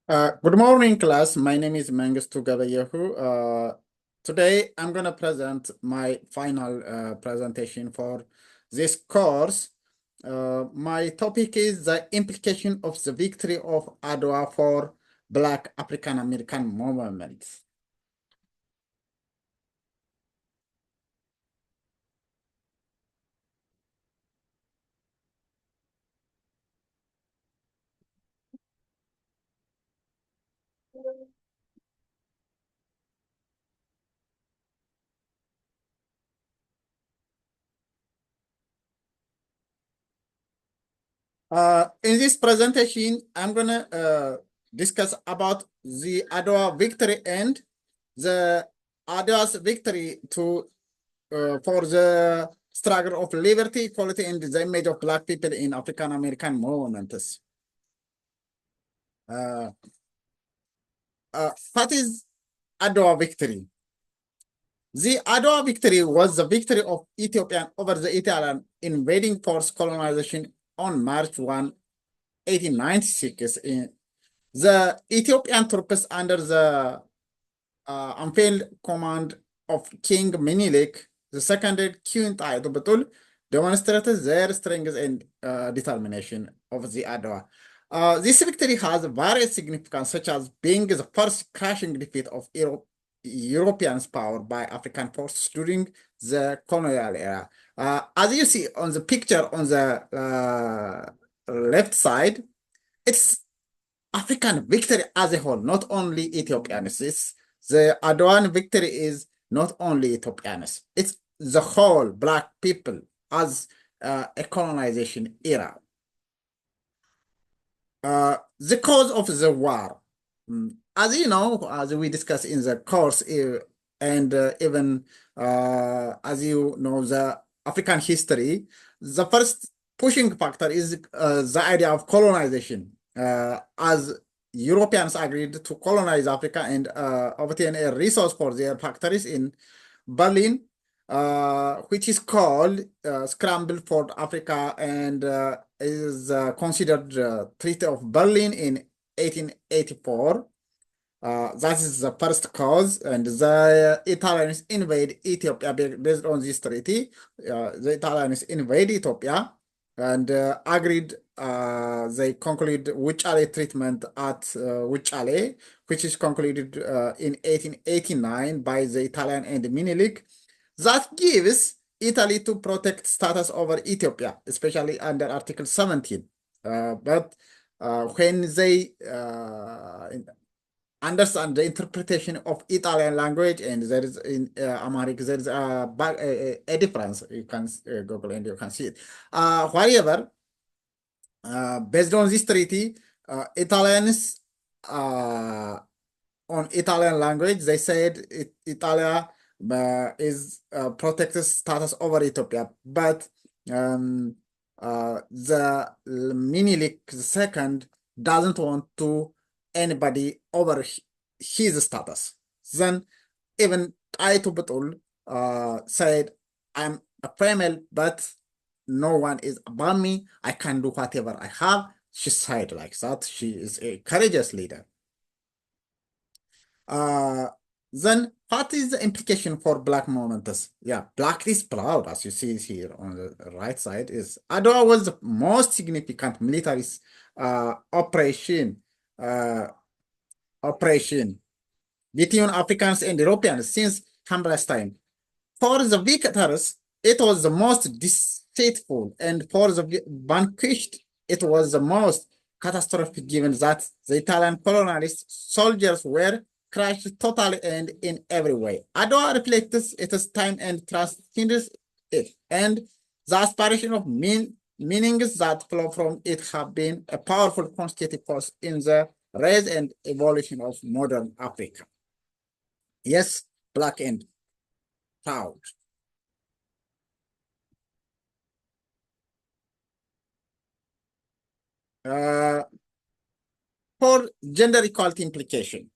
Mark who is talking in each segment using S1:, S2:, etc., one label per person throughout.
S1: Good morning, class. My name is Mengistu Gabayehu. Today, I'm going to present my final presentation for this course. My topic is the implication of the victory of Adwa for Black African American movement. In this presentation, I'm going to discuss about the Adwa victory and the Adwa's victory to for the struggle of liberty, equality, and the image of Black people in African American movements. What is Adwa victory? The Adwa victory was the victory of Ethiopian over the Italian invading force colonization on March 1, 1896. The Ethiopian troops under the unveiled command of King Menelik the second king Adwa demonstrated their strength and determination of the Adwa. This victory has various significance, such as being the first crushing defeat of Europeans' power by African forces during the colonial era. As you see on the picture on the left side, it's African victory as a whole, not only Ethiopians. The Adwan victory is not only Ethiopians, it's the whole Black people as a colonization era. The cause of the war. As you know, as we discussed in the course, and even as you know, the African history, the first pushing factor is the idea of colonization. As Europeans agreed to colonize Africa and obtain a resource for their factories in Berlin, which is called Scramble for Africa and is considered Treaty of Berlin in 1884. That is the first cause, and the Italians invade Ethiopia based on this treaty. The Italians invade Ethiopia and agreed. They conclude Wuchale treatment at Wuchale, which is concluded in 1889 by the Italian and Menelik. That gives Italy to protect status over Ethiopia, especially under Article 17. But when they understand the interpretation of Italian language, and there is in Amharic, there is a difference. You can Google and you can see it. However, based on this treaty, Italians on Italian language, they said Italia is protected status over Ethiopia, but the Minilik II doesn't want to anybody over his status. Then even Taitu Betul said, I'm a female, but no one is above me. I can do whatever I have. She said like that. She is a courageous leader. Uh, then what is the implication for Black movements? Yeah, Black is proud, as you see here on the right side, is Adwa was the most significant military operation uh, operation between Africans and Europeans since Hambra's time. For the victors, it was the most deceitful, and for the vanquished, it was the most catastrophic, given that the Italian colonialist soldiers were crushed totally and in every way. Adwa reflects its time and transcends it, and the aspiration of meanings that flow from it have been a powerful constitutive force in the rise and evolution of modern Africa. Yes, Black and proud. Uh, for gender equality implication.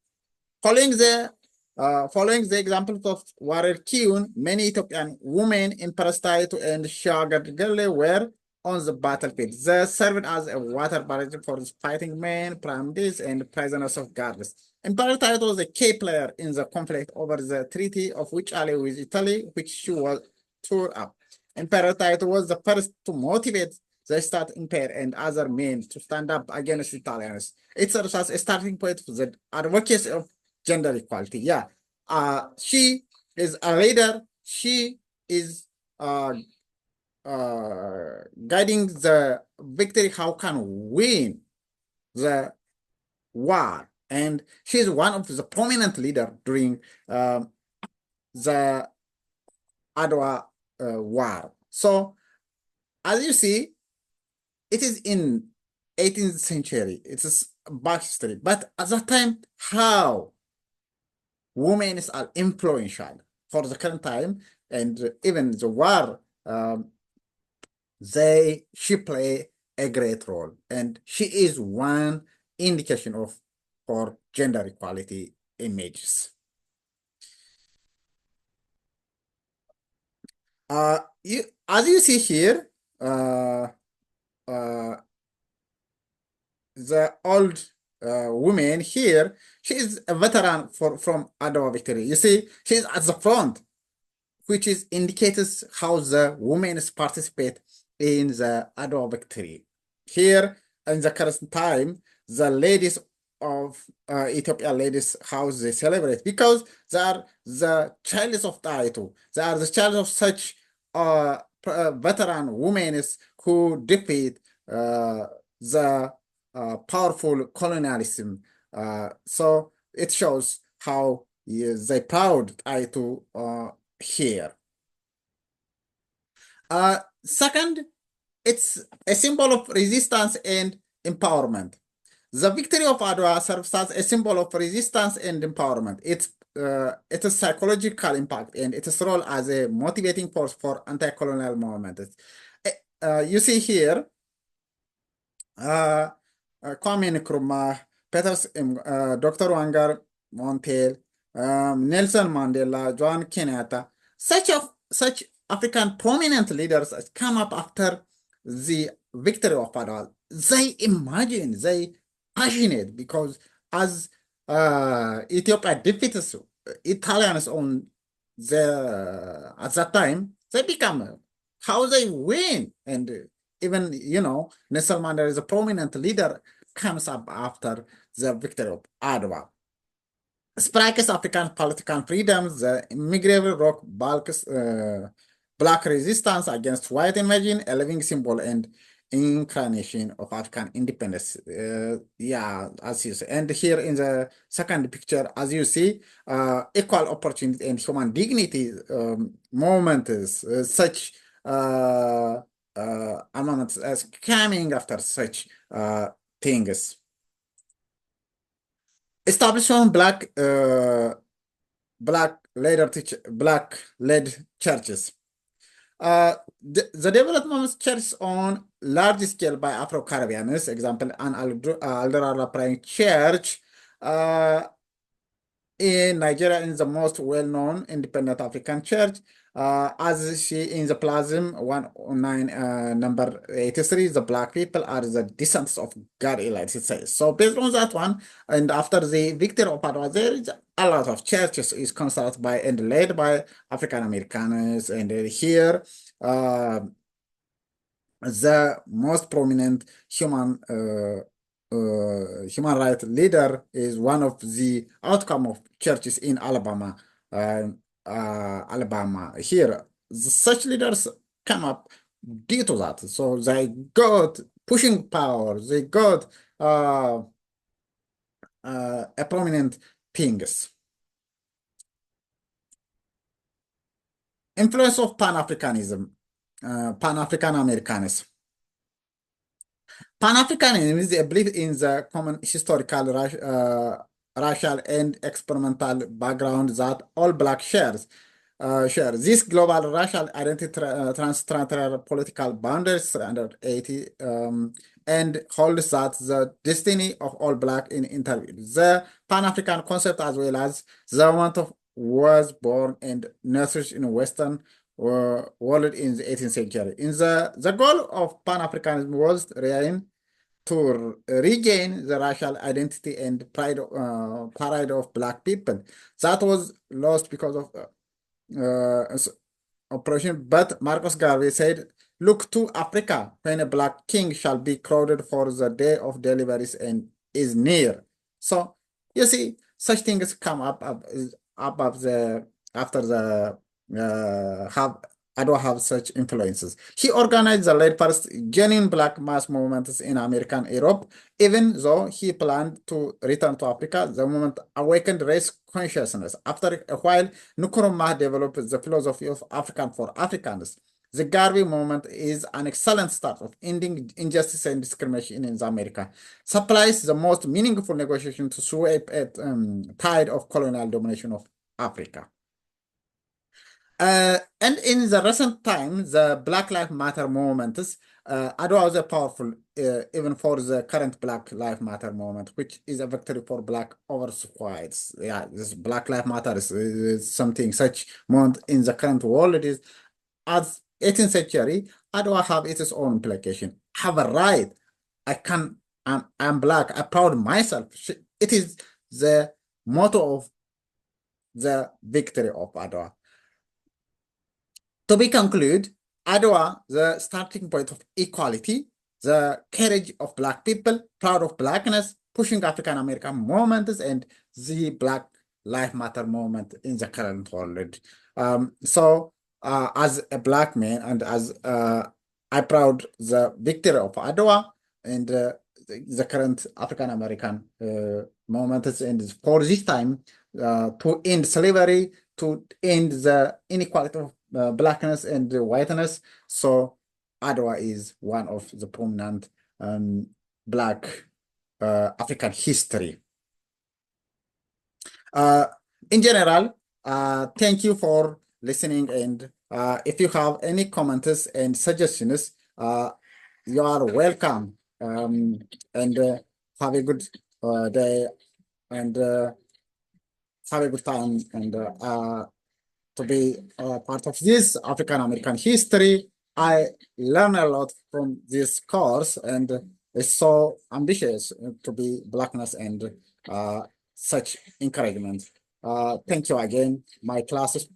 S1: Following the examples of Warrior Kiun, many Ethiopian women in Palestine and Shagadgale were on the battlefield. They served as a water barrage for the fighting men, primaries, and prisoners of guards. Emperor Titus was a key player in the conflict over the Treaty of Which with Italy, which she was tore up. Emperor Titus was the first to motivate the State Empire and other men to stand up against Italians. It serves as a starting point for the advocacy of gender equality. Yeah, she is a leader. She is guiding the victory. How can win the war? And she's one of the prominent leader during the Adwa war. So as you see, it is in 18th century. It is back history. But at that time, how women are influential for the current time and even the war, she play a great role. And she is one indication of for gender equality images. As you see here, the old woman here, she is a veteran from Adwa victory. You see, she's at the front, which is indicates how the women participate in the Adwa victory. Here in the current time, the ladies of Ethiopia ladies, how they celebrate, because they are the childs of Taito. They are the child of such veteran women who defeat the powerful colonialism. So it shows how they proud Taito here. Second, it's a symbol of resistance and empowerment. The victory of Adwa serves as a symbol of resistance and empowerment. It's a psychological impact and its role as a motivating force for anti-colonial movement. You see here, Kwame Nkrumah, Dr. Wangar Montel, Nelson Mandela, John Kenyatta, such African prominent leaders come up after the victory of Adwa. They passionate because as Ethiopia defeats Italians on at that time, they become how they win. And even, Nelson Mandela is a prominent leader, comes up after the victory of Adwa. Strikes African political freedoms, the immigrant rock black resistance against white invasion, a living symbol and incarnation of African independence. Yeah, as you see. And here in the second picture, as you see, equal opportunity and human dignity moment is such moments as coming after such things. Establishment black led churches. The development of churches on large scale by Afro-Caribbeans, example, an Alderala Prime Church in Nigeria is the most well-known independent African church. As she in the plasm 109 number 83, the black people are the descendants of God elites, it says. So based on that one, and after the victory of Adwa, there is a lot of churches is constructed by and led by African Americans, and here the most prominent human rights leader is one of the outcome of churches in Alabama. Alabama here, such leaders come up due to that. So they got pushing power. They got a prominent things. Influence of Pan-Africanism, Pan-African Americanism. Pan-Africanism is a belief in the common historical, racial, and experimental background that all Black shares. This global racial identity transnational political boundaries under 80 and holds that the destiny of all Black in interview. The Pan-African concept, as well as the one of was born and nurtured in Western world in the 18th century. In the goal of Pan-Africanism was to regain the racial identity and pride of Black people. That was lost because of operation. But Marcus Garvey said, "Look to Africa when a Black king shall be crowded, for the day of deliverance and is near." So you see, such things come up of the after the have Adwa have such influences. He organized the late first genuine Black mass movements in American Europe. Even though he planned to return to Africa, the movement awakened race consciousness. After a while, Nkrumah developed the philosophy of African for Africans. The Garvey movement is an excellent start of ending injustice and discrimination in America. Supplies the most meaningful negotiation to sweep a tide of colonial domination of Africa. And in the recent times, the Black Lives Matter movement Adwa was a powerful, even for the current Black Lives Matter movement, which is a victory for Black over whites. Yeah, this Black Lives Matter is something such movement in the current world. It is as 18th century, Adwa have its own implication. Have a right. I'm Black. I'm proud of myself. It is the motto of the victory of Adwa. To be concluded, Adwa, the starting point of equality, the courage of Black people, proud of Blackness, pushing African American movements, and the Black Lives Matter movement in the current world. As a Black man and as I proud the victory of Adwa and the current African American movements, and for this time to end slavery, to end the inequality of Blackness and whiteness. So Adwa is one of the prominent Black African history. In general, thank you for listening, and if you have any comments and suggestions, you are welcome. And have a good day, and have a good time, and to be part of this African American history. I learn a lot from this course, and it's so ambitious to be Blackness and such encouragement. Thank you again. My class is